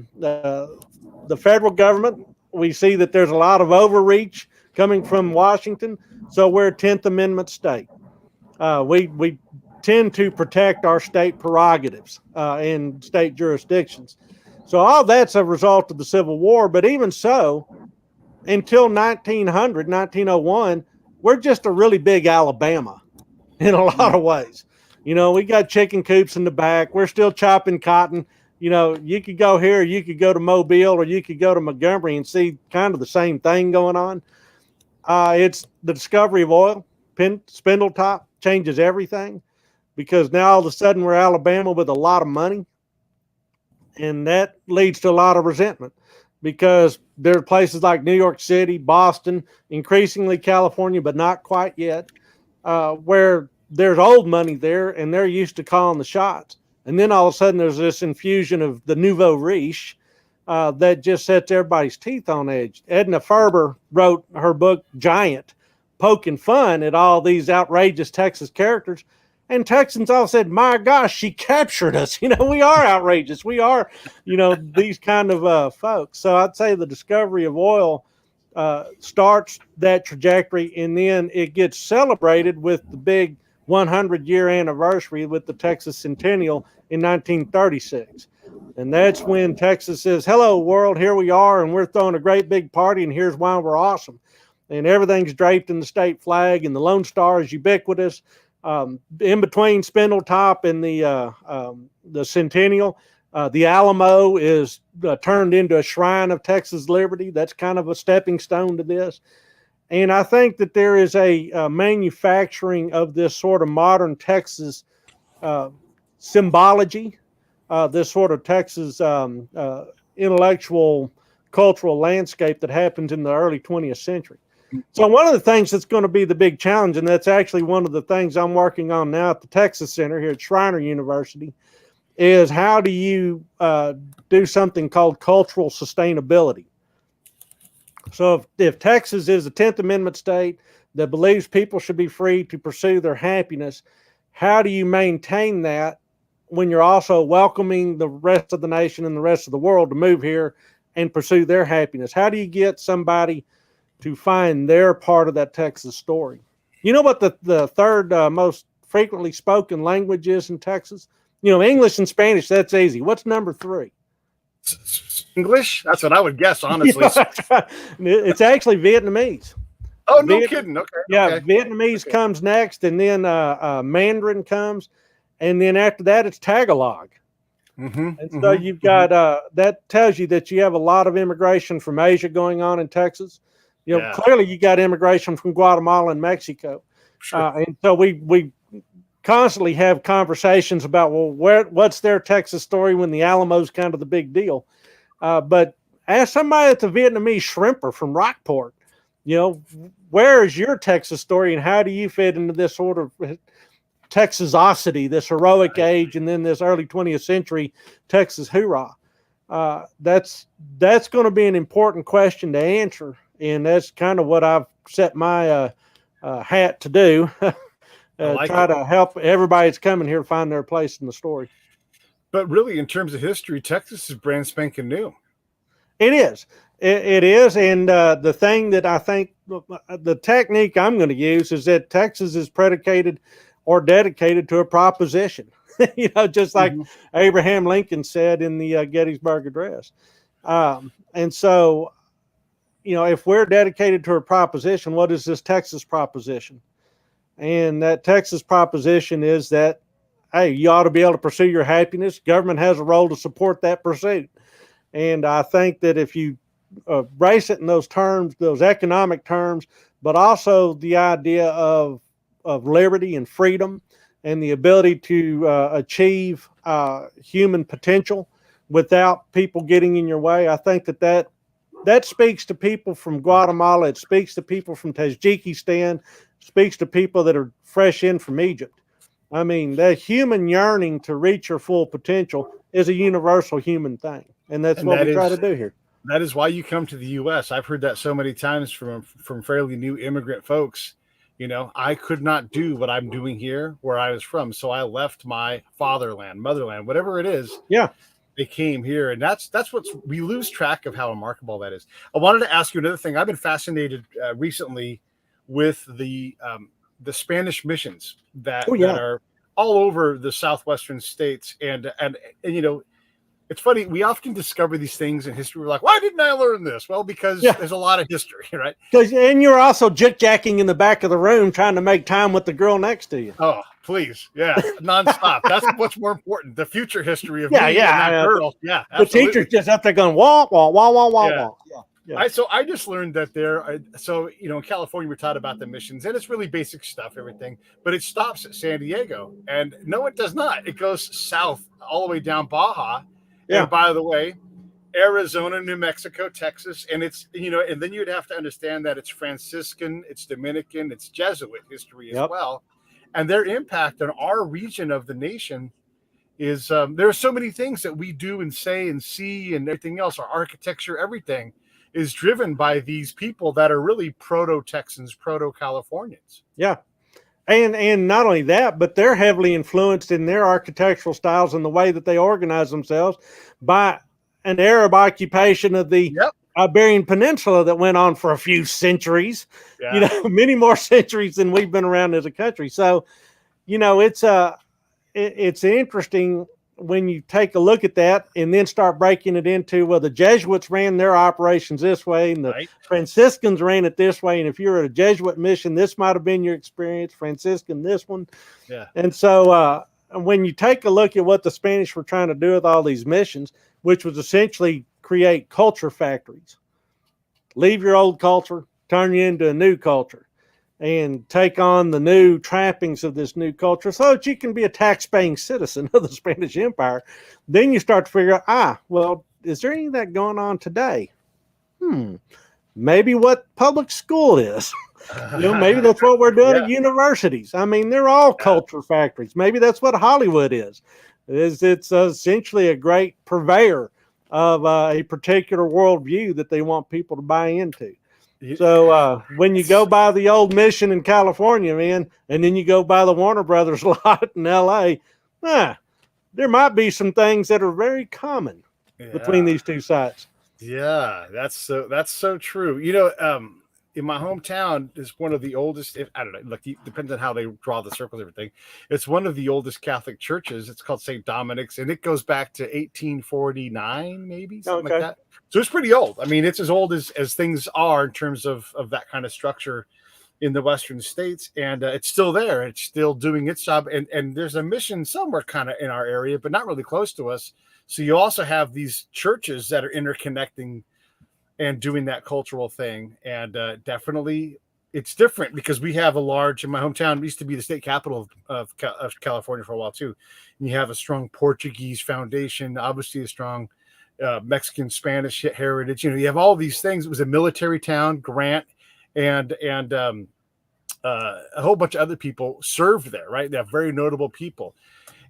federal government. We see that there's a lot of overreach coming from Washington. So we're a 10th Amendment state. We tend to protect our state prerogatives and state jurisdictions. So all that's a result of the Civil War. But even so, until 1901, we're just a really big Alabama in a lot of ways. We got chicken coops in the back. We're still chopping cotton. You could go here, you could go to Mobile, or you could go to Montgomery and see kind of the same thing going on. It's the discovery of oil. Spindletop changes everything, because now all of a sudden we're Alabama with a lot of money. And that leads to a lot of resentment, because there are places like New York City, Boston, increasingly California, but not quite yet, where there's old money there and they're used to calling the shots. And then all of a sudden there's this infusion of the nouveau riche that just sets everybody's teeth on edge. Edna Ferber wrote her book Giant, poking fun at all these outrageous Texas characters. And Texans all said, my gosh, she captured us. We are outrageous. We are, these kind of folks. So I'd say the discovery of oil starts that trajectory, and then it gets celebrated with the big 100-year anniversary with the Texas Centennial in 1936. And that's when Texas says, hello, world, here we are, and we're throwing a great big party, and here's why we're awesome. And everything's draped in the state flag, and the Lone Star is ubiquitous. In between Spindletop and the Centennial, the Alamo is turned into a shrine of Texas liberty. That's kind of a stepping stone to this. And I think that there is a manufacturing of this sort of modern Texas symbology, this sort of Texas intellectual, cultural landscape that happens in the early 20th century. So one of the things that's going to be the big challenge, and that's actually one of the things I'm working on now at the Texas Center here at Schreiner University, is how do you do something called cultural sustainability? So if Texas is a 10th Amendment state that believes people should be free to pursue their happiness, how do you maintain that when you're also welcoming the rest of the nation and the rest of the world to move here and pursue their happiness? How do you get somebody to find their part of that Texas story? You know what the third most frequently spoken language is in Texas? English and Spanish, that's easy. What's number 3? English? That's what I would guess, honestly. It's actually Vietnamese. Oh, no kidding. Okay. Yeah, okay. Vietnamese comes next, and then Mandarin comes, and then after that, it's Tagalog. And so you've got, that tells you that you have a lot of immigration from Asia going on in Texas. Clearly you got immigration from Guatemala and Mexico. Sure. And so we constantly have conversations about, well, what's their Texas story when the Alamo's kind of the big deal. But ask somebody that's a Vietnamese shrimper from Rockport, where is your Texas story, and how do you fit into this sort of Texasosity, this heroic age, and then this early 20th century Texas hoorah? That's going to be an important question to answer, and that's kind of what I've set my hat to do. I like Try it. to help everybody that's coming here find their place in the story. But really, in terms of history, Texas is brand spanking new. It is. It is. And the thing that I think the technique I'm going to use is that Texas is predicated or dedicated to a proposition, just like Mm-hmm. Abraham Lincoln said in the Gettysburg Address. And so, if we're dedicated to a proposition, what is this Texas proposition? And that Texas proposition is that, hey, you ought to be able to pursue your happiness. Government has a role to support that pursuit. And I think that if you brace it in those terms, those economic terms, but also the idea of liberty and freedom and the ability to achieve human potential without people getting in your way, I think that speaks to people from Guatemala. It speaks to people from Tajikistan. Speaks to people that are fresh in from Egypt. I mean, that human yearning to reach your full potential is a universal human thing, and that's what we try to do here. That is why you come to the U.S. I've heard that so many times from fairly new immigrant folks. I could not do what I'm doing here where I was from, so I left my fatherland, motherland, whatever it is. Yeah, they came here, and that's we lose track of how remarkable that is. I wanted to ask you another thing. I've been fascinated recently with the Spanish missions that are all over the southwestern states, and it's funny. We often discover these things in history. We're like, why didn't I learn this? Well, because there's a lot of history, right? And you're also jacking in the back of the room trying to make time with the girl next to you. Oh, please. Yeah. Nonstop. That's what's more important. The future history of me and that girl. Yeah. Absolutely. The teacher's just up there going, wah, wah, wah, wah, wah, wah. Yeah. So I just learned that in California, we're taught about the missions, and it's really basic stuff, everything, but it stops at San Diego. And no, it does not. It goes south all the way down Baja. Yeah. And by the way, Arizona, New Mexico, Texas, and it's, and then you'd have to understand that it's Franciscan, it's Dominican, it's Jesuit history as well. And their impact on our region of the nation is, there are so many things that we do and say and see and everything else, our architecture, everything is driven by these people that are really proto-Texans, proto-Californians. Yeah. And not only that, but they're heavily influenced in their architectural styles and the way that they organize themselves by an Arab occupation of the Iberian Peninsula that went on for a few centuries, many more centuries than we've been around as a country. So, it's interesting when you take a look at that and then start breaking it into, well, the Jesuits ran their operations this way and the Franciscans ran it this way. And if you're at a Jesuit mission, this might have been your experience, Franciscan, this one. Yeah. And so when you take a look at what the Spanish were trying to do with all these missions, which was essentially create culture factories, leave your old culture, turn you into a new culture, and take on the new trappings of this new culture so that you can be a tax-paying citizen of the Spanish Empire. Then you start to figure out, well, is there any of that going on today? Maybe what public school is. Maybe that's what we're doing at universities. I mean, they're all culture factories. Maybe that's what Hollywood is. It's essentially a great purveyor of a particular worldview that they want people to buy into. So when you go by the old mission in California, man, and then you go by the Warner Brothers lot in LA, there might be some things that are very common between these two sites. Yeah, that's so true. In my hometown is one of the oldest, I don't know, look, it depends on how they draw the circles, everything. It's one of the oldest Catholic churches. It's called St. Dominic's, and it goes back to 1849, maybe, something like that. So it's pretty old. I mean, it's as old as things are in terms of that kind of structure in the Western states. And it's still there. It's still doing its job. And there's a mission somewhere kind of in our area, but not really close to us. So you also have these churches that are interconnecting and doing that cultural thing. And definitely it's different because we have in my hometown, it used to be the state capital of California for a while too. And you have a strong Portuguese foundation, obviously a strong Mexican, Spanish heritage. You have all these things. It was a military town, Grant, and a whole bunch of other people served there, right? They have very notable people.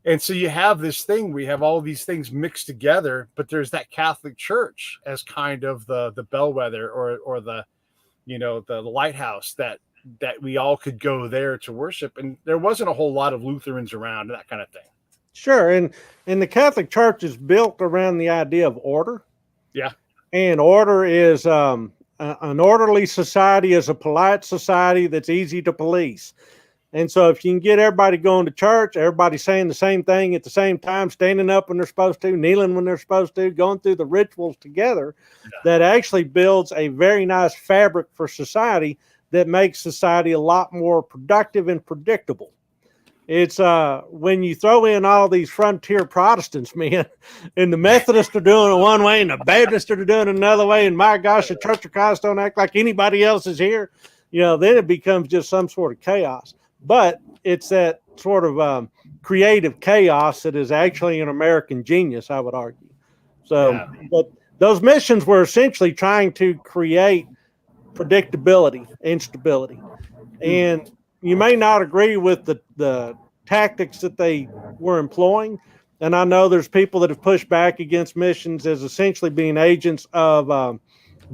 And so you have this thing, we have all these things mixed together, but there's that Catholic Church as kind of the bellwether, or the, the lighthouse that we all could go there to worship. And there wasn't a whole lot of Lutherans around, that kind of thing. Sure. And the Catholic Church is built around the idea of order. Yeah. And order is an orderly society is a polite society that's easy to police. And so if you can get everybody going to church, everybody saying the same thing at the same time, standing up when they're supposed to, kneeling when they're supposed to, going through the rituals together, that actually builds a very nice fabric for society that makes society a lot more productive and predictable. It's when you throw in all these frontier Protestants, man, and the Methodists are doing it one way and the Baptists are doing it another way, and my gosh, the Church of Christ don't act like anybody else is here, then it becomes just some sort of chaos. But it's that sort of creative chaos that is actually an American genius, I would argue. So, but those missions were essentially trying to create predictability and stability. And you may not agree with the tactics that they were employing. And I know there's people that have pushed back against missions as essentially being agents of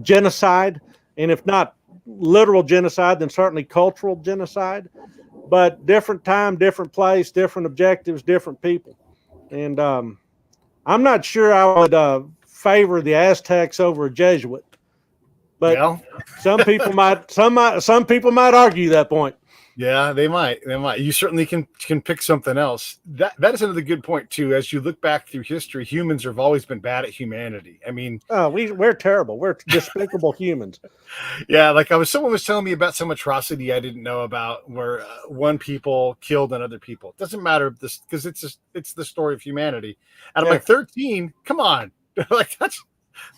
genocide. And if not literal genocide, then certainly cultural genocide. But different time, different place, different objectives, different people. And I'm not sure I would favor the Aztecs over a Jesuit. But some people might argue that point. Yeah, they might. You certainly can pick something else. That is another good point too. As you look back through history, humans have always been bad at humanity. I mean, we're terrible. We're despicable humans. Yeah, like someone was telling me about some atrocity I didn't know about, where one people killed another people. It doesn't matter because it's the story of humanity. And I'm like, 13? Come on, like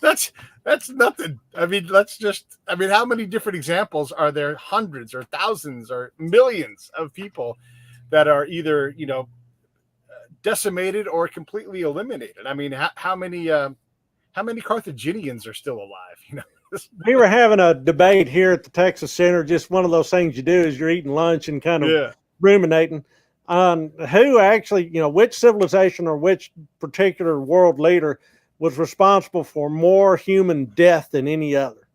that's nothing. I mean, how many different examples are there? Hundreds or thousands or millions of people that are either, decimated or completely eliminated. I mean, how many Carthaginians are still alive? We were having a debate here at the Texas Center. Just one of those things you do is you're eating lunch and kind of ruminating on who actually, which civilization or which particular world leader was responsible for more human death than any other.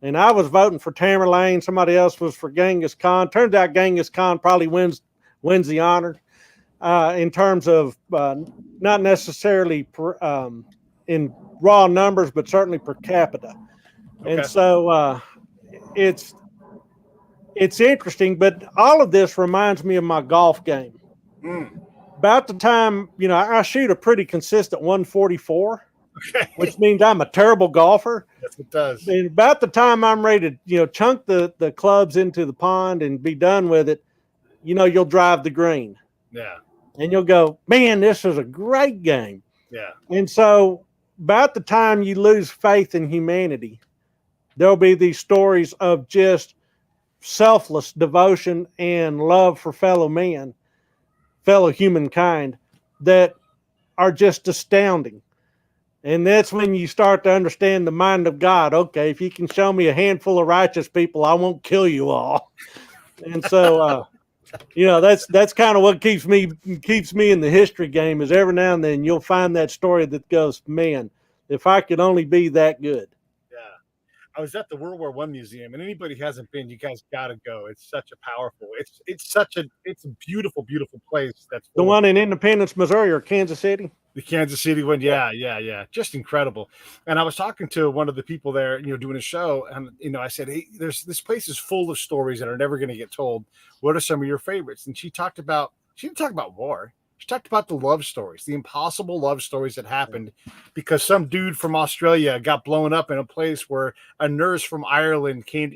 And I was voting for Tamerlane. Somebody else was for Genghis Khan. Turns out Genghis Khan probably wins the honor in terms of not necessarily in raw numbers, but certainly per capita. Okay. And so it's interesting, but all of this reminds me of my golf game. About the time, I shoot a pretty consistent 144. Okay. Which means I'm a terrible golfer. Yes, it does. And about the time I'm ready to, chunk the clubs into the pond and be done with it, you'll drive the green. Yeah. And you'll go, man, this is a great game. Yeah. And so about the time you lose faith in humanity, there'll be these stories of just selfless devotion and love for fellow humankind that are just astounding. And that's when you start to understand the mind of God. Okay, if you can show me a handful of righteous people, I won't kill you all. And so, that's kind of what keeps me in the history game. Is every now and then you'll find that story that goes, man, if I could only be that good. Yeah, I was at the World War I Museum, and anybody who hasn't been, you guys got to go. It's such a powerful. It's a beautiful, beautiful place. That's the one in Independence, Missouri, or Kansas City. The Kansas City one, yeah, just incredible. And I was talking to one of the people there, doing a show, and I said, hey, this place is full of stories that are never going to get told. What are some of your favorites? And she didn't talk about war. She talked about the love stories, the impossible love stories that happened because some dude from Australia got blown up in a place where a nurse from Ireland came,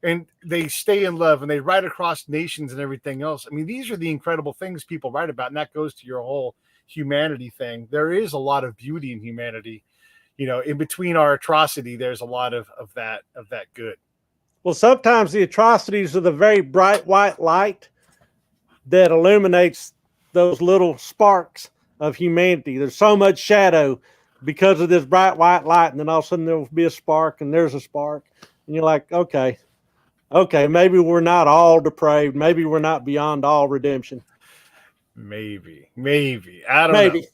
and they stay in love and they ride across nations and everything else. I mean, these are the incredible things people write about, and that goes to your whole humanity thing. There is a lot of beauty in humanity, in between our atrocity. There's a lot of that good. Well, sometimes the atrocities are the very bright white light that illuminates those little sparks of humanity. There's so much shadow because of this bright white light, and then all of a sudden there will be a spark, and there's a spark, and you're like, okay, maybe we're not all depraved, maybe we're not beyond all redemption. Maybe. I don't Maybe.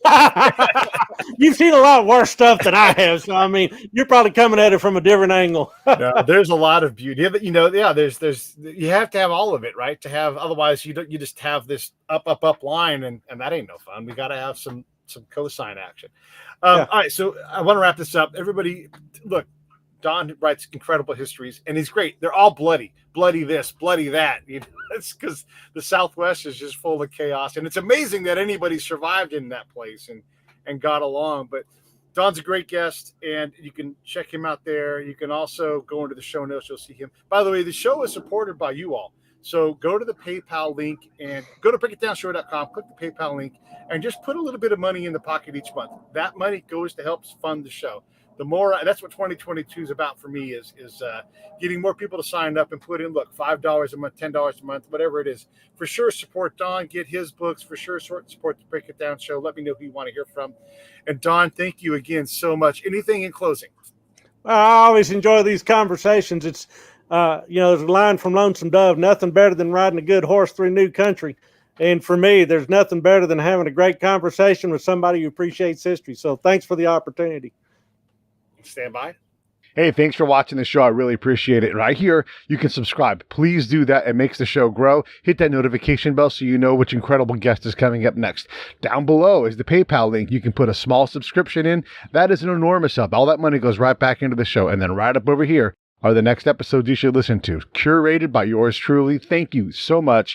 You've seen a lot worse stuff than I have. So, I mean, you're probably coming at it from a different angle. know. No, there's a lot of beauty. You know, yeah, there's you have to have all of it, right? To have, otherwise you just have this up line, and that ain't no fun. We got to have some cosine action. Yeah. All right, so I want to wrap this up. Everybody, look, Don writes incredible histories, and he's great. They're all bloody this, bloody that. You know, it's because the Southwest is just full of chaos, and it's amazing that anybody survived in that place and got along. But Don's a great guest, and you can check him out there. You can also go into the show notes. You'll see him. By the way, the show is supported by you all. So go to the PayPal link and go to breakitdownshow.com, click the PayPal link, and just put a little bit of money in the pocket each month. That money goes to help fund the show. The more, that's what 2022 is about for me, is getting more people to sign up and put in, look, $5 a month, $10 a month, whatever it is. For sure, support Don, get his books. For sure, support the Break It Down show. Let me know who you want to hear from. And Don, thank you again so much. Anything in closing? I always enjoy these conversations. It's, there's a line from Lonesome Dove, nothing better than riding a good horse through new country. And for me, there's nothing better than having a great conversation with somebody who appreciates history. So thanks for the opportunity. Stand by. Hey, thanks for watching the show. I really appreciate it. Right here, you can subscribe. Please do that. It makes the show grow. Hit that notification bell so you know which incredible guest is coming up next. Down below is the PayPal link. You can put a small subscription in. That is an enormous help. All that money goes right back into the show. And then right up over here are the next episodes you should listen to, curated by yours truly. Thank you so much.